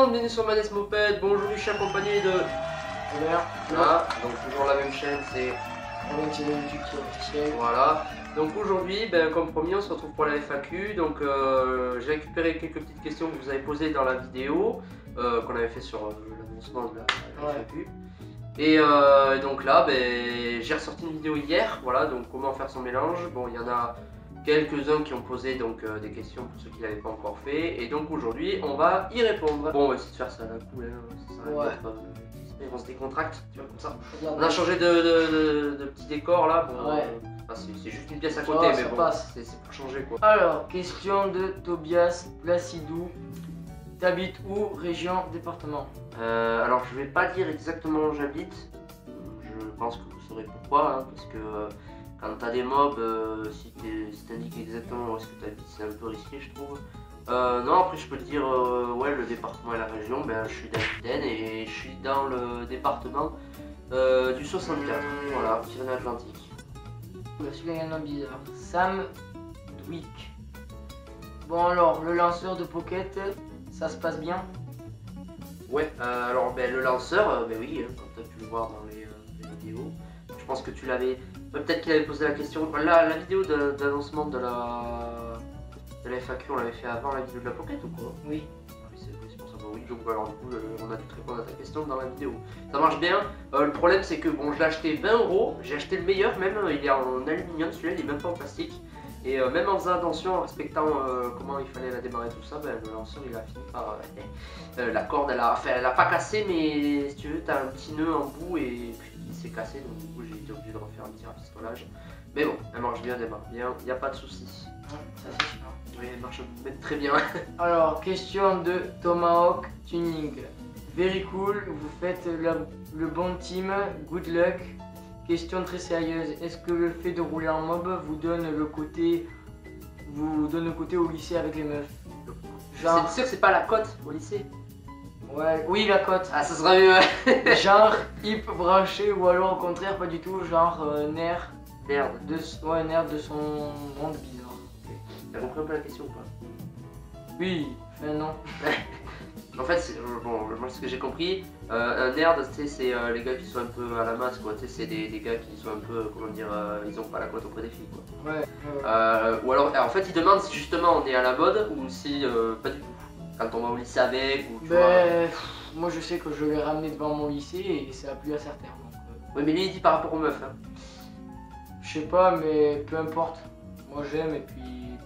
monde, bienvenue sur Manès Moped. Bon, aujourd'hui je suis accompagné de... Voilà, donc toujours la même chaîne, c'est... Voilà, donc aujourd'hui, comme promis, on se retrouve pour la FAQ. Donc j'ai récupéré quelques petites questions que vous avez posées dans la vidéo qu'on avait fait sur l'annoncement de la FAQ. Et donc là, j'ai ressorti une vidéo hier, voilà, donc comment faire son mélange. Bon, il y en a quelques-uns qui ont posé donc des questions pour ceux qui ne l'avaient pas encore fait. Et donc aujourd'hui, on va y répondre. Bon, on va essayer de faire ça d'un coup, on se décontracte, tu vois, comme ça. On a changé de petit décor là, bon, c'est juste une pièce à côté, mais bon, c'est pour changer quoi. Alors, question de Tobias Placidou. T'habites où? Région, département? Alors je vais pas dire exactement où j'habite. Je pense que vous saurez pourquoi, hein, parce que quand t'as des mobs, si t'indiques exactement où est-ce que t'habites, c'est un peu risqué je trouve. Non, après je peux te dire, ouais, le département et la région, je suis d'Aquitaine et je suis dans le département du 64, voilà, Pyrénées-Atlantiques. Celui-là, il y en a bizarre. Sam Dwick. Bon alors, le lanceur de Pocket, ça se passe bien? Ouais, alors le lanceur, oui, comme tu as pu le voir dans les vidéos, je pense que tu l'avais, peut-être qu'il avait posé la question, la vidéo d'annoncement de la FAQ, on l'avait fait avant la vidéo de la Pocket ou quoi? Oui. Oui, c'est pour ça, oui, donc alors du coup, on a dû te répondre à ta question dans la vidéo. Ça marche bien, le problème c'est que bon, je l'ai acheté 20 €, j'ai acheté le meilleur même, il est en aluminium, celui-là il est même pas en plastique. Et même en faisant attention, en respectant comment il fallait la démarrer tout ça, le lanceur il a fini par... la corde elle a pas cassé, mais si tu veux, t'as un petit nœud en bout et puis il s'est cassé, donc du coup j'ai été obligé de refaire un petit rafistolage. Mais bon, elle marche bien, elle démarre bien, il n'y a pas de soucis. Ça c'est sûr. Oui, elle marche très bien. Alors, question de Tomahawk Tuning. Very cool, vous faites le bon team, good luck. Question très sérieuse, est-ce que le fait de rouler en mob vous donne le côté au lycée avec les meufs? Genre... C'est sûr que c'est pas la cote au lycée? Ouais, oui la cote. Ah, ça sera mieux. Genre hip branché ou alors au contraire pas du tout, genre nerd de son monde bizarre. Okay. T'as compris un peu la question ou pas? Oui, enfin non. En fait, bon, moi ce que j'ai compris, un nerd, c'est les gars qui sont un peu à la masse, quoi. C'est des gars qui sont un peu, comment dire, ils ont pas la cote auprès des filles, quoi. Ouais. Ou alors, en fait, ils demandent si justement on est à la mode ou si pas du tout. Quand on va au lycée avec ou tu vois. Moi je sais que je l'ai ramené devant mon lycée et ça a plu à certains. Oui, mais lui il dit par rapport aux meufs. Hein. Je sais pas, mais peu importe. Moi j'aime et puis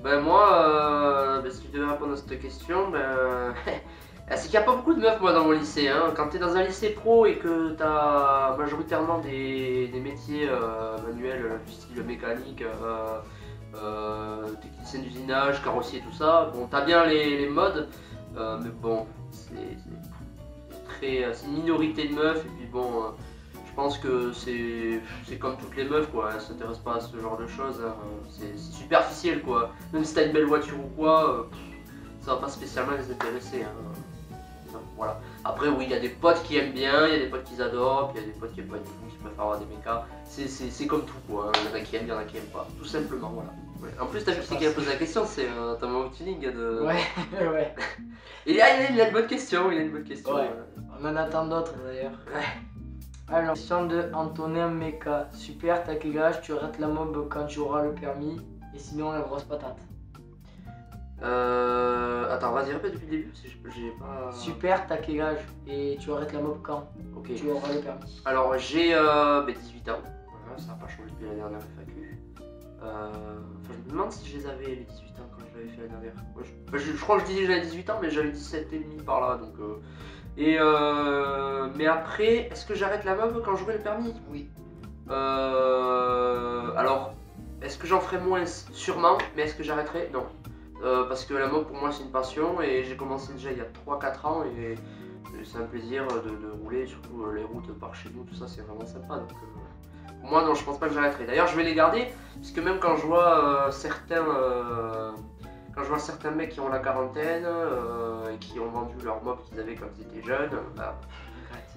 peu importe. Moi, si tu devais répondre à cette question, c'est qu'il n'y a pas beaucoup de meufs moi dans mon lycée. Hein. Quand tu es dans un lycée pro et que tu as majoritairement des métiers manuels du style mécanique, technicien d'usinage, carrossier, tout ça, bon, tu as bien les modes, mais bon, c'est une minorité de meufs et puis bon, je pense que c'est comme toutes les meufs quoi, elles s'intéressent pas à ce genre de choses, hein. C'est superficiel quoi, même si t'as une belle voiture ou quoi, ça va pas spécialement les intéresser, hein. Donc, voilà. Après oui, il y a des potes qui aiment bien, il y a des potes qui adorent, puis il y a des potes qui aiment pas du tout, qui préfèrent avoir des mécas, c'est comme tout quoi, hein. Il y en a qui aiment, il y en a qui aiment pas, tout simplement, voilà. Ouais. En plus, t'as vu qui a posé la question, c'est Tomahawk Tuning de... Ouais, ouais. Il a une bonne question, il a une bonne question. Ouais. On en attend d'autres d'ailleurs. Ouais. Alors, question de Antonin Meka. Super, t'as quel âge? Tu arrêtes la mob quand tu auras le permis et sinon la grosse patate. Attends, vas-y, répète depuis le début, parce que j'ai pas... Super, t'as quel âge? Et tu arrêtes la mob quand? Ok. Tu auras le permis. Alors, j'ai 18 ans. Voilà, ça n'a pas changé depuis la dernière FAQ. Je me demande si je les avais les 18 ans quand je l'avais fait la dernière. Je crois que je disais que j'avais 18 ans, mais j'avais 17 et demi par là, donc... mais après, est-ce que j'arrête la mob quand j'aurai le permis? Oui. Alors, est-ce que j'en ferai moins? Sûrement, mais est-ce que j'arrêterai? Non. Parce que la mob pour moi c'est une passion et j'ai commencé déjà il y a 3-4 ans et c'est un plaisir de rouler, surtout les routes par chez nous, tout ça c'est vraiment sympa. Donc pour moi non, je pense pas que j'arrêterai. D'ailleurs je vais les garder, puisque même quand je vois certains mecs qui ont la quarantaine et qui ont vendu leur mob qu'ils avaient quand ils étaient jeunes,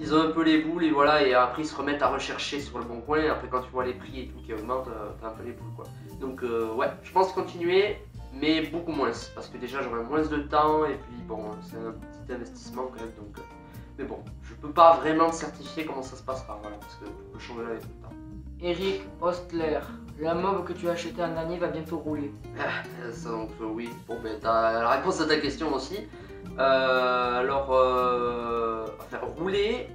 ils ont un peu les boules et voilà, et après ils se remettent à rechercher sur le bon coin, et après quand tu vois les prix et tout qui augmentent, t'as un peu les boules quoi. Donc ouais, je pense continuer, mais beaucoup moins, parce que déjà j'aurai moins de temps, et puis bon, c'est un petit investissement quand même, donc... mais bon, je peux pas vraiment certifier comment ça se passera, voilà, parce que je peux changer avec le temps. Eric Ostler, la mob que tu as achetée en dernier va bientôt rouler. Ça, donc oui, bon ben t'as la réponse à ta question aussi. Enfin, rouler...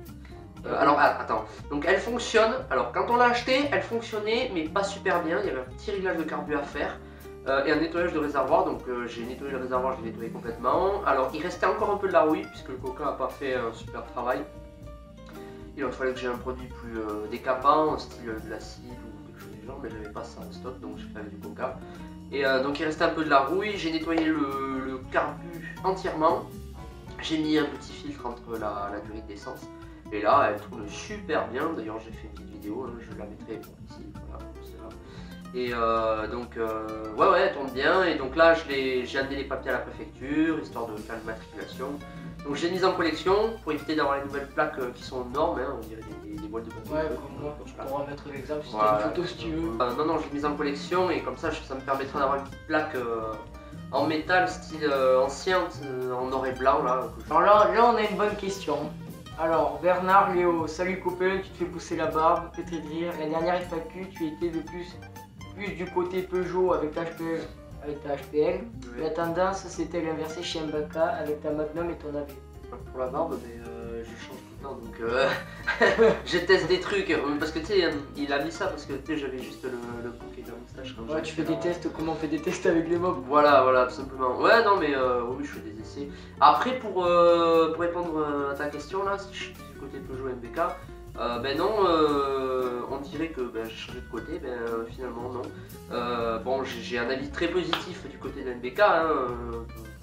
alors attends, donc elle fonctionne, alors quand on l'a achetée, elle fonctionnait mais pas super bien, il y avait un petit réglage de carbu à faire et un nettoyage de réservoir, donc j'ai nettoyé le réservoir, j'ai nettoyé complètement. Alors il restait encore un peu de la rouille puisque le Coca n'a pas fait un super travail. Il fallait que j'ai un produit plus décapant, style de l'acide ou quelque chose du genre, mais j'avais pas ça en stock, donc j'ai fait avec du Coca. Et donc il restait un peu de la rouille, j'ai nettoyé le carbu entièrement, j'ai mis un petit filtre entre la durite d'essence. Et là, elle tourne super bien. D'ailleurs, j'ai fait une petite vidéo, hein, je la mettrai ici. Voilà, et ouais, elle tourne bien. Et donc là, j'ai amené les papiers à la préfecture, histoire de faire une matriculation. Donc, j'ai mis en collection pour éviter d'avoir les nouvelles plaques qui sont normes. Hein, on dirait des boîtes de papier. Ouais, comme moi, tu pourras mettre l'exemple si tu voilà. as une photo si tu veux. Non, j'ai mis en collection et comme ça me permettra d'avoir une petite plaque en métal, style ancien, en or et blanc. Là, Alors là, on a une bonne question. Alors, Bernard Léo, salut copain, tu te fais pousser la barbe, pétri de rire. La dernière FAQ, tu étais de plus du côté Peugeot avec ta HPL. Oui. La tendance, c'était l'inversé chez Mbaka avec ta Magnum et ton AV. Pour la barbe, mais je change tout le temps, donc je teste des trucs. Parce que tu sais, il a mis ça parce que tu sais, j'avais juste le bouquet de la moustache. Ouais, tu fais des tests, comment on fait des tests avec les mobs. Voilà, tout simplement. Ouais, non, mais oui, je fais des essais. Après, pour répondre à ta question là, si je suis du côté Peugeot MBK, ben non, on dirait que j'ai changé de côté, finalement non. Bon, j'ai un avis très positif du côté de MBK, hein,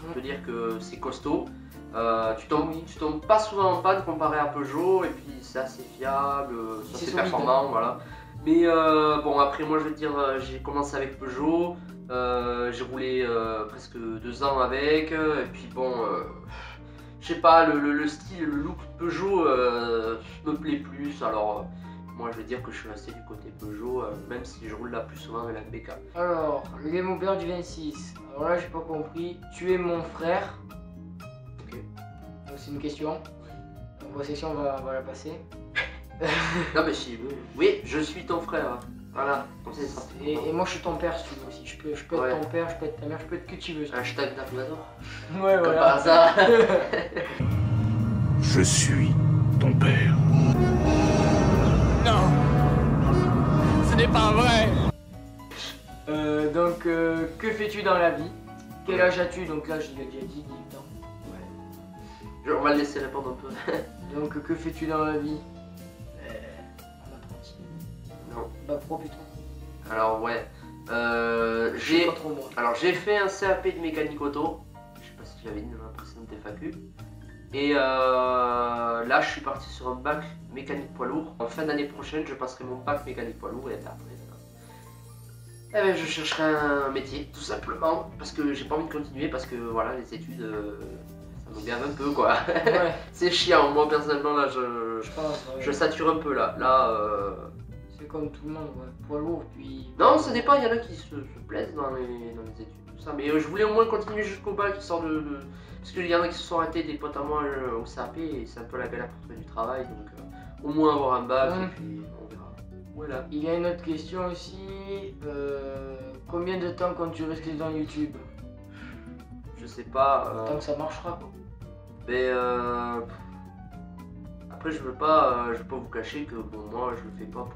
on peut dire que c'est costaud. Tu tombes pas souvent en panne comparé à Peugeot, et puis c'est assez fiable, c'est assez performant, voilà. Mais bon, après moi je veux te dire, j'ai commencé avec Peugeot, j'ai roulé presque 2 ans avec, et puis bon, je sais pas, le style, le look Peugeot me plaît plus, alors moi je veux dire que je suis resté du côté Peugeot, même si je roule là plus souvent avec la MBK. Alors, les mobbers du 26, alors là j'ai pas compris, tu es mon frère. Ok. Donc c'est une question, donc la section on va la passer. Non mais si, oui, je suis ton frère, voilà, comme c'est ça. Et moi je suis ton père si tu veux aussi, je peux être ton père, je peux être ta mère, je peux être qui tu veux. Hashtag Dark-Vador. Ouais, Comme voilà. par hasard. Je suis ton père. Non, ce n'est pas vrai. Donc, que fais-tu dans la vie? Quel âge as-tu? Donc là, je l'ai déjà dit, 18 ans. On va le laisser répondre un peu. Donc, que fais-tu dans la vie? On a 36. Non. Bah, pro putain. Alors ouais, Je sais pas trop moi. alors j'ai fait un CAP de mécanique auto. Je sais pas si je l'avais dit dans la précédente FAQ. Et là, je suis parti sur un bac mécanique poids lourd. En fin d'année prochaine, je passerai mon bac mécanique poids lourd et après, eh ben, je chercherai un métier, tout simplement, parce que j'ai pas envie de continuer, parce que voilà, les études, ça me gave un peu, quoi. Ouais. C'est chiant, moi personnellement, là, Je pense, ouais. je sature un peu, là. C'est comme tout le monde, ouais. Poids lourd, puis. Non, ça dépend, il y en a qui se plaisent dans les études, tout ça, mais je voulais au moins continuer jusqu'au bac, histoire de... Parce qu'il y en a qui se sont arrêtés, des potes à moi au CAP, et c'est un peu la galère pour trouver du travail, donc au moins avoir un bac, et puis on verra. Voilà. Il y a une autre question aussi. Combien de temps comptes-tu rester dans YouTube? Je sais pas. Tant que ça marchera, quoi. Mais après, je veux pas vous cacher que bon, moi, je le fais pas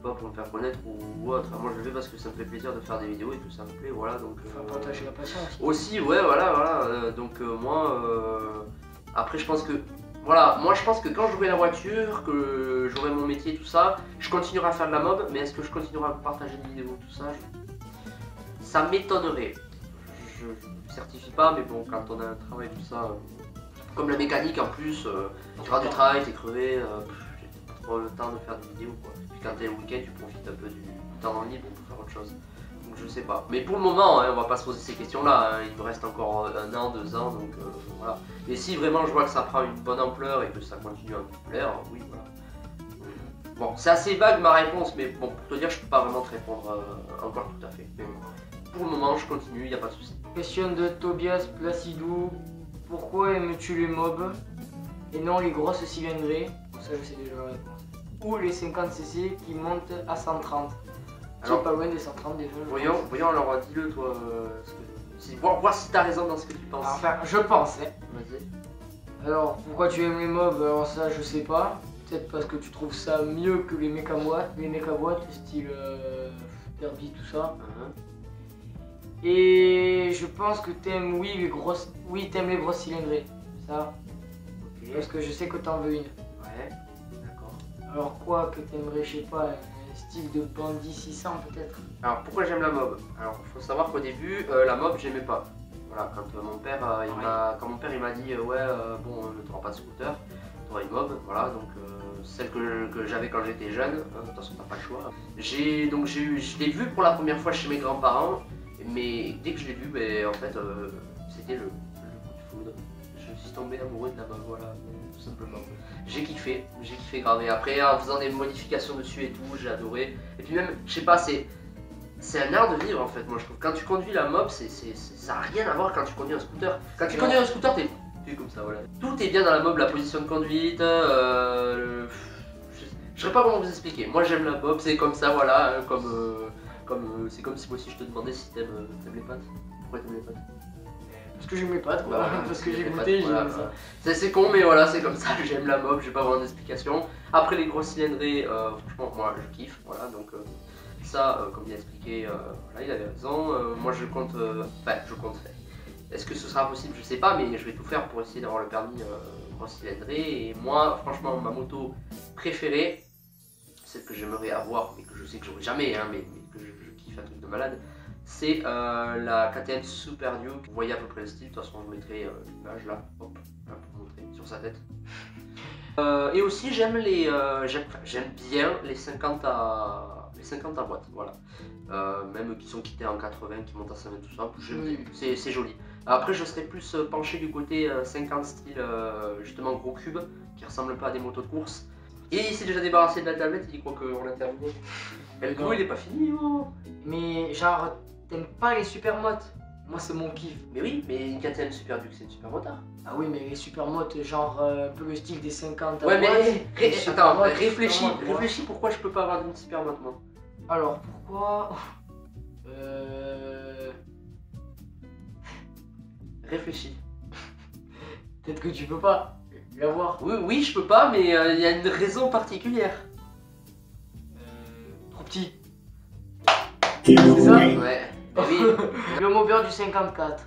pour me faire connaître ou autre. Moi, je le fais parce que ça me fait plaisir de faire des vidéos et que ça me plaît, voilà. Donc Faut partager la passion aussi. aussi, ouais, voilà. Donc moi, après, je pense que voilà, moi je pense que quand j'aurai la voiture, que j'aurai mon métier, tout ça, je continuerai à faire de la mob, mais est-ce que je continuerai à partager des vidéos, tout ça, ça m'étonnerait. Je ne certifie pas, mais bon, quand on a un travail, tout ça, comme la mécanique en plus, tu auras du travail, t'es crevé, j'ai pas trop le temps de faire des vidéos, quoi. Puis quand t'es le week-end, tu profites un peu du temps libre pour faire autre chose. Donc je sais pas. Mais pour le moment, hein, on va pas se poser ces questions-là. Hein. Il me reste encore 1 an, 2 ans, donc voilà. Et si vraiment je vois que ça prend une bonne ampleur et que ça continue à me plaire, oui, voilà. Bon, c'est assez vague ma réponse, mais bon, pour te dire, je peux pas vraiment te répondre encore tout à fait. Mais bon. pour le moment, je continue, il n'y a pas de souci. Question de Tobias Placidou. Pourquoi aimes-tu les mobs et non les grosses cylindrées? Ça, je sais déjà la réponse. Ou les 50cc qui montent à 130. Alors, C'est pas loin des 130 déjà. Voyons, alors dis-le toi. Voir si t'as raison dans ce que tu penses. Enfin, je pense. Hein. Vas-y. Alors, pourquoi tu aimes les mobs? Alors ça, je sais pas. Peut-être parce que tu trouves ça mieux que les mécaboîtes, style Derby, tout ça. Et je pense que t'aimes, t'aimes les grosses cylindrées. Ça. Ok. Parce que je sais que t'en veux une. Ouais. D'accord. Alors quoi que t'aimerais, je sais pas, un style de bandit 600 peut-être? Alors pourquoi j'aime la mob? Alors il faut savoir qu'au début, la mob j'aimais pas. Voilà, quand mon père il m'a dit bon, t'auras pas de scooter, t'auras une mob, voilà, donc celle que j'avais quand j'étais jeune, de toute façon t'as pas le choix. Je l'ai vu pour la première fois chez mes grands-parents, mais dès que je l'ai vu, ben, en fait c'était le coup de foudre. Je suis tombé amoureux de la mob, voilà, tout simplement. J'ai kiffé grave. Et après en faisant des modifications dessus et tout, j'ai adoré. Et puis même, je sais pas, c'est un art de vivre en fait, moi je trouve. Quand tu conduis la mob, ça n'a rien à voir quand tu conduis un scooter. Quand tu conduis un scooter, t'es comme ça, voilà. Tout est bien dans la mob, la position de conduite, je sais pas comment vous expliquer. Moi j'aime la mob, c'est comme ça, voilà, c'est comme si moi aussi je te demandais si t'aimes les pâtes. Pourquoi t'aimes les pâtes? Parce que j'aime les pâtes, quoi. Voilà, parce que j'ai les goûté, pâtes, j'aime voilà. ça. C'est con, mais voilà, c'est comme ça, j'aime la mob, j'ai pas vraiment d'explication. Après les grosses cylindrées, franchement, moi je kiffe, voilà, donc ça, comme il a expliqué, voilà, il avait raison. Moi je compte, est-ce que ce sera possible? Je sais pas, mais je vais tout faire pour essayer d'avoir le permis grosse cylindrée. Et moi, franchement, ma moto préférée, celle que j'aimerais avoir, mais que je sais que j'aurai jamais, hein, mais que je kiffe un truc de malade, c'est la KTM Super Duke. Vous voyez à peu près le style, de toute façon je mettrai l'image là, hop, là, pour montrer sur sa tête. Et aussi j'aime bien les 50 à boîte, voilà. Même qui sont quittés en 80, qui montent à 120, tout ça, c'est joli. Après je serais plus penché du côté 50 style justement gros cube, qui ressemble pas à des motos de course. Et il s'est déjà débarrassé de la tablette, il croit qu'on l'a terminé. Et le coup il est pas fini, oh. Mais genre, t'aimes pas les super motos? Moi c'est mon kiff. Mais oui, mais une KTM Super Duke c'est une super motard. Ah oui, mais les super motos, genre un peu le style des 50 à Ouais, droite, mais attends, réfléchis pourquoi je peux pas avoir une super moto moi. Alors pourquoi Réfléchis. Peut-être que tu peux pas l'avoir. Oui, je peux pas, mais il y a une raison particulière. Trop petit. C'est ça? Ouais. Oui. Le moteur du 54.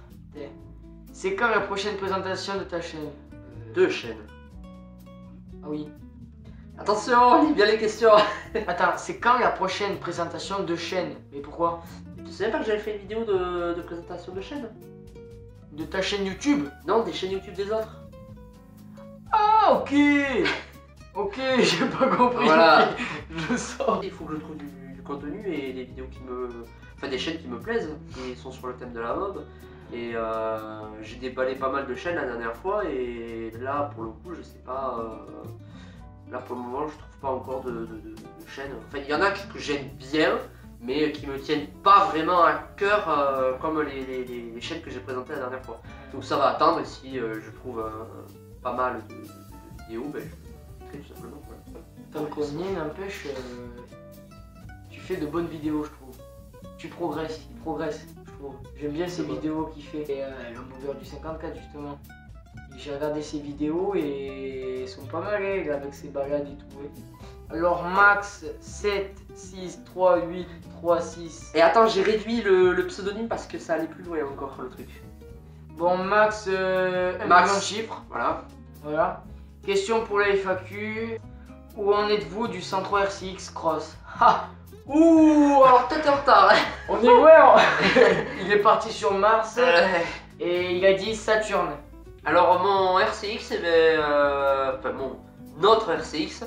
C'est quand la prochaine présentation de ta chaîne? 2 chaînes. Ah oui. Attention, lis bien les questions. Attends, c'est quand la prochaine présentation de chaîne? Mais pourquoi? Tu savais pas que j'avais fait une vidéo de présentation de chaîne? De ta chaîne YouTube? Non, des chaînes YouTube des autres. Ah ok. Ok, j'ai pas compris. Voilà. Je sens. Il faut que je trouve du contenu et des vidéos enfin des chaînes qui me plaisent, qui sont sur le thème de la mob. Et j'ai déballé pas mal de chaînes la dernière fois et là pour le coup je sais pas, là pour le moment je trouve pas encore de chaînes. Enfin il y en a que j'aime bien mais qui me tiennent pas vraiment à cœur comme les chaînes que j'ai présentées la dernière fois. Donc ça va attendre et si je trouve pas mal de vidéos, ben, je ferai tout simplement. Voilà. Tant qu'on y est, n'empêche, tu fais de bonnes vidéos, je trouve. Tu progresses, il progresse, je trouve. J'aime bien ces vidéos qu'il fait. Et le moteur du 54, justement. J'ai regardé ses vidéos et elles sont pas mal, hein, avec ses balades et tout. Ouais. Alors, Max 7, 6, 3, 8, 3, 6. Et attends, j'ai réduit le pseudonyme parce que ça allait plus loin encore le truc. Bon, Max, un Max. million de chiffres. Voilà. Question pour la FAQ. Où en êtes-vous du 103 RCX Cross? Ha! Ouh, alors peut-être en retard. On est loin. Il est parti sur Mars et il a dit Saturne. Alors mon RCX, enfin notre RCX,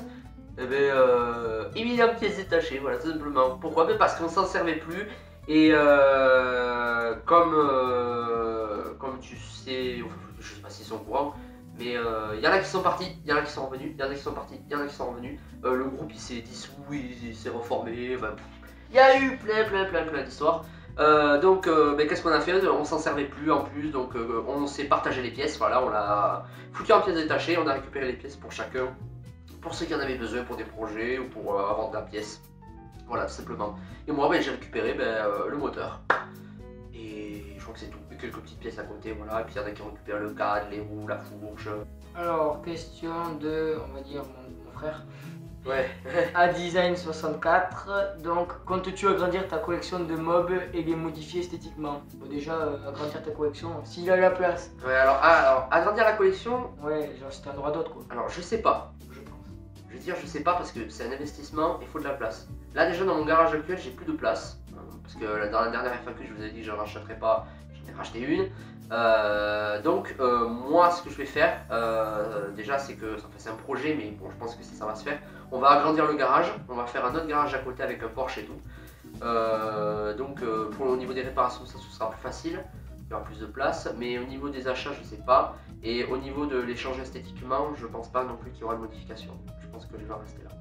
il mis en pièces détachées, voilà tout simplement. Pourquoi? Parce qu'on s'en servait plus et comme tu sais, je sais pas s'ils sont au courant, mais il y en a qui sont partis, il y en a qui sont revenus, il y en a qui sont partis, il y en a qui sont revenus. Le groupe il s'est dissous, il s'est reformé, il y a eu plein d'histoires. Qu'est-ce qu'on a fait? On s'en servait plus en plus, donc on s'est partagé les pièces. Voilà, on l'a foutu en pièces détachées, on a récupéré les pièces pour chacun, pour ceux qui en avaient besoin pour des projets ou pour avoir de la pièce. Voilà, tout simplement. Et moi, j'ai récupéré le moteur. Et je crois que c'est tout. Et quelques petites pièces à côté, voilà. Et puis il y en a qui récupèrent le cadre, les roues, la fourche. Alors, question de, on va dire, mon frère. Ouais. ADesign64, donc comptes-tu agrandir ta collection de mobs et les modifier esthétiquement? Bon, déjà, agrandir ta collection, s'il a la place. Ouais, alors agrandir la collection. Ouais, genre si t'en auras d'autres quoi. Alors, je sais pas. Je pense. Je veux dire, je sais pas parce que c'est un investissement, il faut de la place. Là, déjà, dans mon garage actuel, j'ai plus de place. Parce que dans la dernière FAQ, je vous ai dit que j'en rachèterais pas, j'en ai racheté une. Moi, ce que je vais faire, déjà, c'est que c'est un projet, mais bon, je pense que ça va se faire. On va agrandir le garage, on va faire un autre garage à côté avec un Porsche et tout. Au niveau des réparations, ça ce sera plus facile, il y aura plus de place. Mais au niveau des achats, je sais pas. Et au niveau de l'échange esthétiquement, je pense pas non plus qu'il y aura de modification. Je pense que je vais rester là.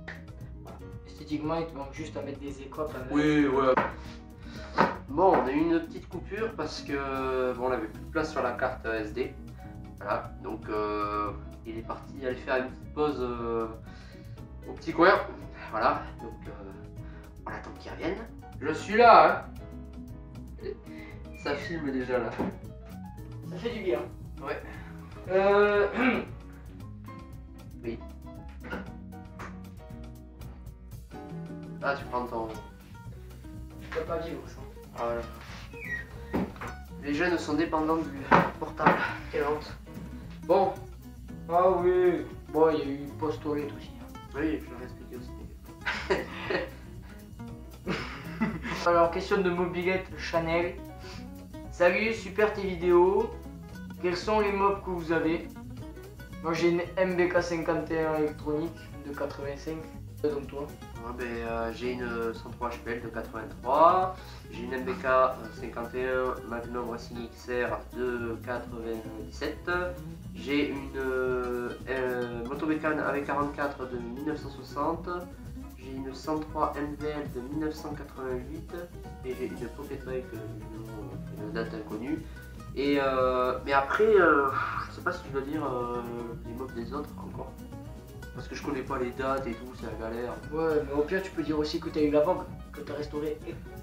Voilà. Esthétiquement, il te manque juste à mettre des écopes. Oui, ouais. Bon, on a eu une petite coupure parce que on n'avait plus de place sur la carte SD. Voilà, donc il est parti aller faire une petite pause au petit coin. Voilà, donc on attend qu'il revienne. Je suis là, hein. Ça filme déjà là. Ça fait du bien. Ouais. Oui. Ah, tu prends ton. Je peux pas vivre sans. Voilà. Les jeunes sont dépendants du portable. Quelle honte. Bon. Ah oui. Bon, il y a eu Postolette aussi. Oui, je l'ai expliqué aussi. Alors, question de mobilette Chanel. Salut, super tes vidéos. Quels sont les mobs que vous avez? Moi j'ai une MBK 51 électronique de 85. Donc toi? J'ai une 103 HPL de 83. J'ai une MBK 51 Magnum Racing XR de 97. J'ai une Motobécane AV44 de 1960. J'ai une 103 MVL de 1988 et j'ai une Pocket Bike une date inconnue. Mais après, je sais pas si je dois dire les mobs des autres encore. Parce que je connais pas les dates et tout, c'est la galère. Ouais, mais au pire, tu peux dire aussi que tu as eu la Vogue, que tu as restauré.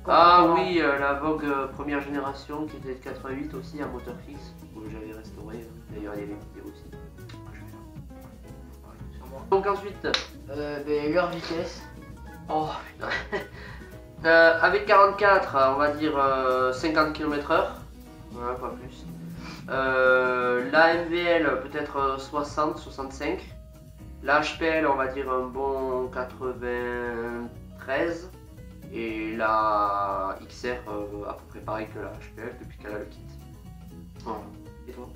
Ah oui, la Vogue première génération qui était de 88 aussi, un moteur fixe, que j'avais restauré. D'ailleurs, il y avait des vidéos aussi. Donc ensuite, leur vitesse. oh putain. Avec 44, on va dire 50 km/h. Voilà, pas plus. La MVL peut-être 60, 65. La HPL, on va dire un bon 93. Et la XR, à peu près pareil que la HPL depuis qu'elle a le kit. Voilà. Et toi?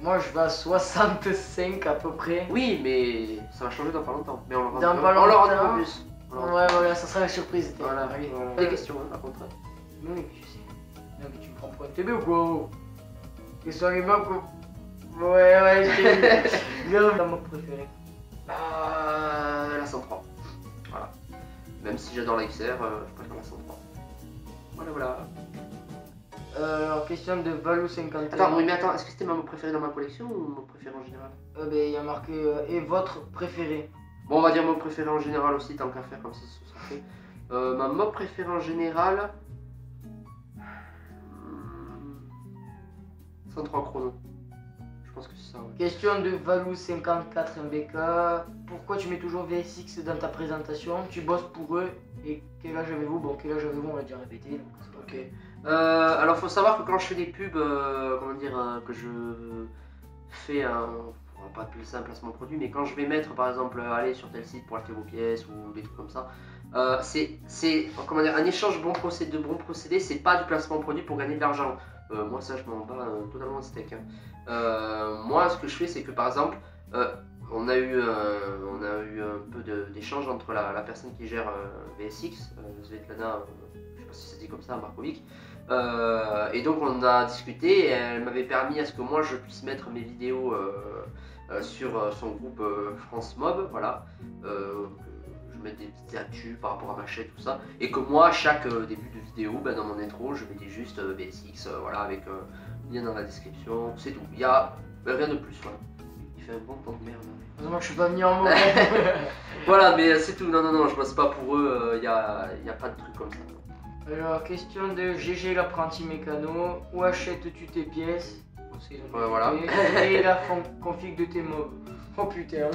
Moi je vais à 65 à peu près. Oui, mais ça va changer dans pas longtemps. Mais on le Dans pas on leur longtemps. en plus. Ouais, voilà, ça sera la surprise. Voilà. Allez. Des questions, hein, par contre. Oui, mais je sais. Non, mais tu me prends pour un TB ou quoi? Quels sont les mobs que. Ouais, je t'ai vu. Viens, mon mob préféré. La 103. Voilà. Même si j'adore la XR, je préfère la 103. Voilà. Alors, question de Valou 51. Attends, oui, mais attends, est-ce que c'était ma mob préférée dans ma collection ou mon préféré en général? Il y a marqué et votre préféré. Bon, on va dire mob préféré en général aussi, tant qu'à faire, comme ça sera fait. Ma mob préférée en général. 103 chrono. Je pense que c'est ça, ouais. Question de Valou 54 MBK. Pourquoi tu mets toujours VSX dans ta présentation? Tu bosses pour eux et quel âge avez-vous? Bon, quel âge avez-vous? On l'a déjà répété. Donc c'est pas Ok. Alors, faut savoir que quand je fais des pubs, que je fais un. On va pas appeler ça un placement produit, mais quand je vais mettre par exemple aller sur tel site pour acheter vos pièces ou des trucs comme ça, c'est un échange de bons procédés, c'est pas du placement produit pour gagner de l'argent. Moi ça je m'en bats totalement de steak. Moi ce que je fais c'est que par exemple on a eu un peu d'échange entre la personne qui gère VSX, Svetlana, je sais pas si ça se dit comme ça, Markovic. Et donc on a discuté et elle m'avait permis à ce que moi je puisse mettre mes vidéos sur son groupe France Mob, voilà. Je mettre des petites actus par rapport à ma chaîne, tout ça. Et que moi, à chaque début de vidéo, ben, dans mon intro, je mettais juste BSX, voilà, avec lien dans la description, c'est tout. Il y a rien de plus, voilà. Il fait un bon temps de merde. Heureusement que je suis pas venu en mode. Voilà, mais c'est tout. Non, je bosse pas pour eux, il y a pas de truc comme ça. Alors, question de GG l'apprenti mécano. Où achètes-tu tes pièces? Voilà. Et la config de tes mobs. Oh putain,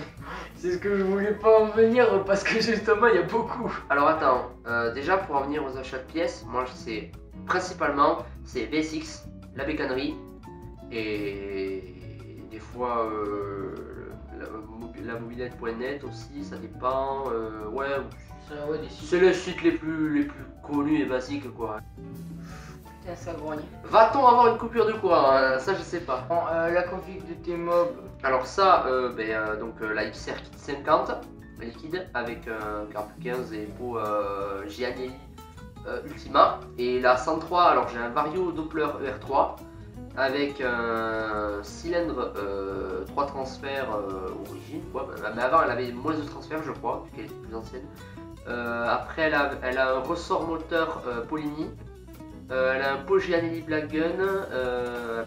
c'est ce que je voulais pas en venir parce que justement il y a beaucoup. Alors attends, déjà pour en venir aux achats de pièces, moi c'est principalement c'est BSX, la bécannerie et des fois la mobilette.net aussi, ça dépend. Ouais, c'est les sites les plus connus et basiques quoi. Putain, ça grogne. Va-t-on avoir une coupure de courant? Ça je sais pas. Bon, la config de tes mobs. Alors ça, donc la XR Kit 50 liquide avec carte 15 et pot Giannelli Ultima. Et la 103, alors j'ai un Vario Doppler ER3 avec un cylindre 3 transferts origine quoi. Mais avant elle avait moins de transferts je crois, vu qu'elle était plus ancienne. Après elle a un ressort moteur Polini. Elle a un pot Giannelli Black Gun,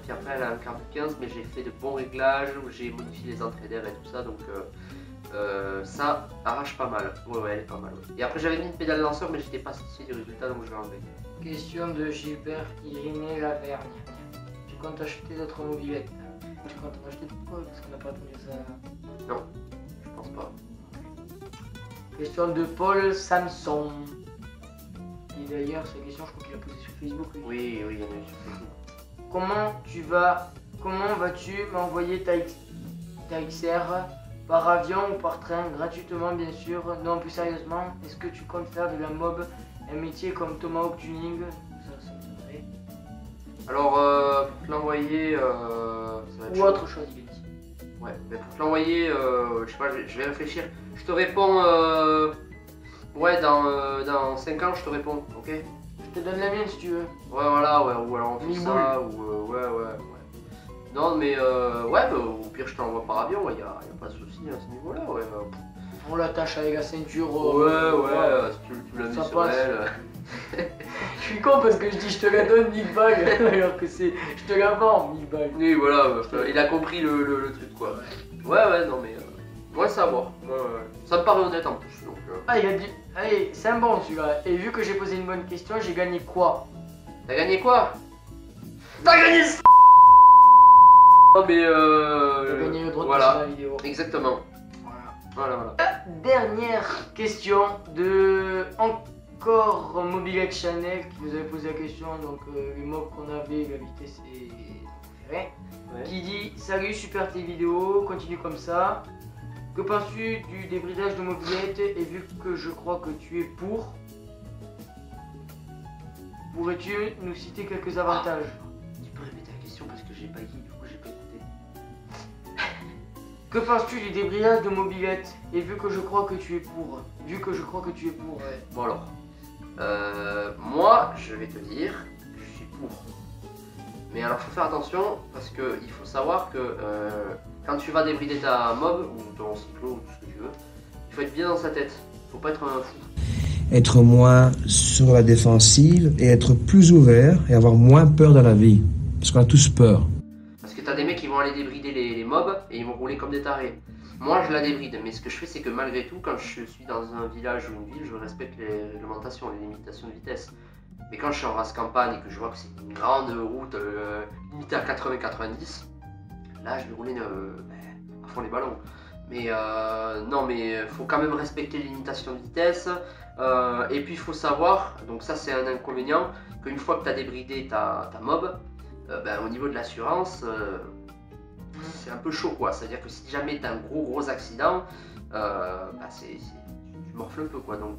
puis après elle a un carte 15 mais j'ai fait de bons réglages où j'ai modifié les entrées d'air et tout ça donc ça arrache pas mal. Ouais elle est pas mal. Ouais. Et après j'avais mis une pédale lanceur mais j'étais pas satisfait du résultat donc je vais enlever. Question de Gilbert Irénée Lavergne. Tu comptes acheter d'autres mobilettes? Tu comptes en acheter pourquoi? Parce qu'on n'a pas attendu ça. Non, je pense pas. Question de Paul Samson. Et d'ailleurs, cette question, je crois qu'il a posée sur Facebook. Oui, il y en a eu sur Facebook. Comment vas-tu m'envoyer ta XR par avion ou par train, gratuitement bien sûr? Non, plus sérieusement, est-ce que tu comptes faire de la mob un métier comme Tomahawk Tuning? Ça m'étonnerait. Alors, pour te l'envoyer, ça va être ou chaud. autre chose, il est dit. Ouais, mais pour te l'envoyer, je sais pas, je vais réfléchir. Je te réponds. Ouais, dans 5 ans, je te réponds, ok? Je te donne la mienne si tu veux. Ouais, voilà, ouais, ou alors on fait 1000 ça, ou ouais. Non, mais ouais, bah, au pire, je t'envoie par avion, ouais, y a pas de souci à ce niveau-là, ouais. On l'attache avec la ceinture. Ouais, si tu l'as mis ça sur passe. elle. Je suis con parce que je dis je te la donne 1000 balles alors que c'est je te la vends 1000 balles. Oui, voilà, il a compris le truc, quoi. Ouais, non, mais. Ouais, ça va. Ça me paraît honnête en plus, donc. Ah, il a dit. Allez, c'est un bon celui-là. Et vu que j'ai posé une bonne question, j'ai gagné quoi? T'as gagné quoi? T'as gagné ça. Non mais T'as gagné le droit de voilà. passer la vidéo. Exactement. Voilà. Dernière question de encore Mobilette Channel qui nous avait posé la question. Donc les mobs qu'on avait, la vitesse et préféré. Ouais. Qui dit salut, super tes vidéos, continue comme ça. Que penses-tu du débridage de mobilette? Et vu que je crois que tu es pour, pourrais-tu nous citer quelques avantages? Tu peux répéter la question parce que j'ai pas dit, du coup j'ai pas écouté. Que penses-tu du débridage de mobilette? Et vu que je crois que tu es pour. Ouais. Bon alors, moi je vais te dire que je suis pour. Mais alors faut faire attention parce que il faut savoir que quand tu vas débrider ta mob ou ton cyclo ou tout ce que tu veux, il faut être bien dans sa tête. Faut pas être un fou. Être moins sur la défensive et être plus ouvert et avoir moins peur dans la vie. Parce qu'on a tous peur. Parce que t'as des mecs qui vont aller débrider les mobs et ils vont rouler comme des tarés. Moi je la débride, mais ce que je fais c'est que malgré tout, quand je suis dans un village ou une ville, je respecte les réglementations, les limitations de vitesse. Mais quand je suis en race campagne et que je vois que c'est une grande route limitée à 80-90, là je vais rouler à fond les ballons. Mais non, mais faut quand même respecter les limitations de vitesse. Et puis il faut savoir, donc ça c'est un inconvénient, qu'une fois que tu as débridé ta mob, au niveau de l'assurance, c'est un peu chaud quoi. C'est-à-dire que si jamais tu as un gros accident, tu morfles un peu quoi. Donc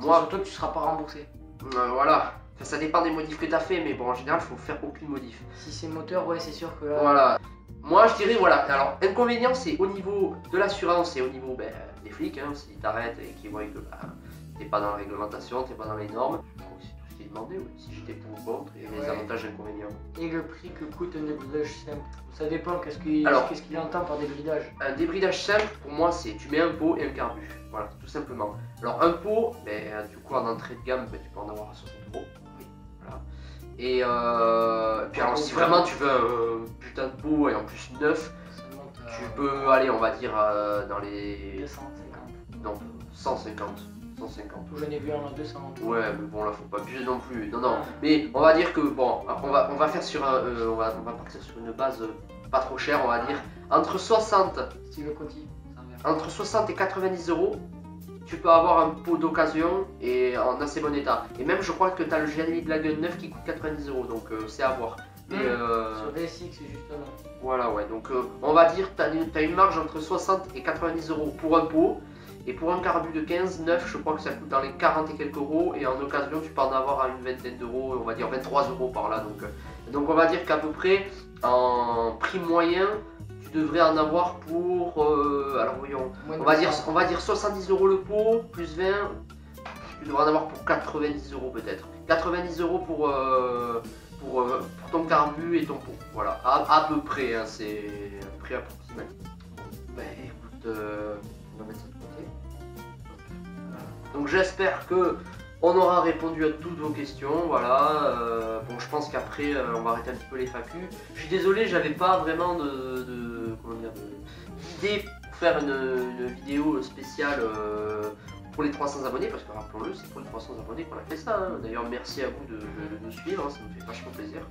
moi, surtout que tu seras pas remboursé. Voilà. Enfin, ça dépend des modifs que tu as fait, mais bon en général il faut faire aucune modif. Si c'est moteur, ouais c'est sûr que là... Voilà. Moi je dirais voilà, alors inconvénient c'est au niveau de l'assurance et au niveau des flics, hein, s'ils t'arrêtent et qu'ils voient que t'es pas dans la réglementation, t'es pas dans les normes, je crois que c'est tout je t'ai demandé si j'étais pour ou contre et les Ouais. avantages et inconvénients. Et le prix que coûte un débridage simple. Ça dépend, qu'est-ce qu'il entend par débridage. Un débridage simple, pour moi, c'est tu mets un pot et un carbu. Voilà, tout simplement. Alors, un pot, ben, du coup, en entrée de gamme, ben, tu peux en avoir à 60 €. Oui, voilà. Et puis, alors, si vraiment tu veux un putain de pot et en plus neuf, Ça monte à tu peux aller, on va dire, dans les. 250. Non, 150. 150. J'en ai vu un à 200. Ouais, mais bon, là, faut pas abuser non plus. Non, non. Ouais. Mais on va dire que, bon, on va faire sur un. On va partir sur une base pas trop chère, on va dire. Entre 60 Si tu veux Conti, ça revient. Entre 60 et 90 €, tu peux avoir un pot d'occasion et en assez bon état. Et même, je crois que tu as le Gianelli de la Gun 9 qui coûte 90 €, donc c'est à voir. Mais, Sur VSX, justement. voilà, ouais. Donc, on va dire que tu as une marge entre 60 et 90 € pour un pot. Et pour un carbu de 15, 9, je crois que ça coûte dans les 40 et quelques euros. Et en occasion, tu peux en avoir à une vingtaine d'euros, on va dire 23 € par là. Donc on va dire qu'à peu près, en prix moyen, tu devrais en avoir pour. Alors voyons, Moins de on va dire 200. 70 € le pot, plus 20. Tu devrais en avoir pour 90 € peut-être. 90 € pour ton carbu et ton pot. Voilà, à peu près, hein, c'est un prix approximatif. Ben écoute, on va mettre ça de côté. Donc j'espère que on aura répondu à toutes vos questions. Voilà. Bon, je pense qu'après on va arrêter un petit peu les FAQ. Je suis désolé, j'avais pas vraiment d'idée pour faire une vidéo spéciale pour les 300 abonnés, parce que rappelons-le, c'est pour les 300 abonnés qu'on a fait ça. Hein. D'ailleurs, merci à vous de nous suivre, hein, ça nous fait vachement plaisir.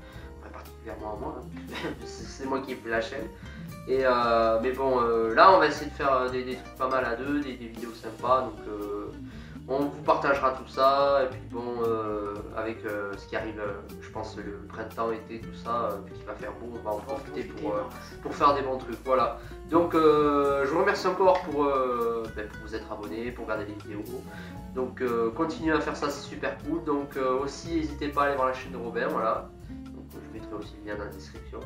Enfin, particulièrement à moi, hein. C'est moi qui ai fait la chaîne. Et mais bon, là on va essayer de faire des trucs pas mal à deux, des vidéos sympas, donc on vous partagera tout ça. Et puis bon, avec ce qui arrive, je pense le printemps, été, tout ça, vu qu'il va faire beau, on va en profiter pour faire des bons trucs, voilà. Donc je vous remercie encore pour vous être abonné, pour regarder les vidéos. Donc continuez à faire ça, c'est super cool. Donc aussi n'hésitez pas à aller voir la chaîne de Robin, voilà. Donc je mettrai aussi le lien dans la description.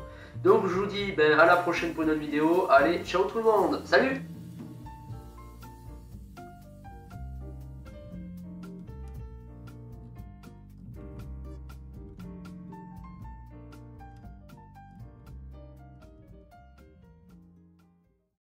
Donc je vous dis à la prochaine pour une autre vidéo. Allez, ciao tout le monde, salut!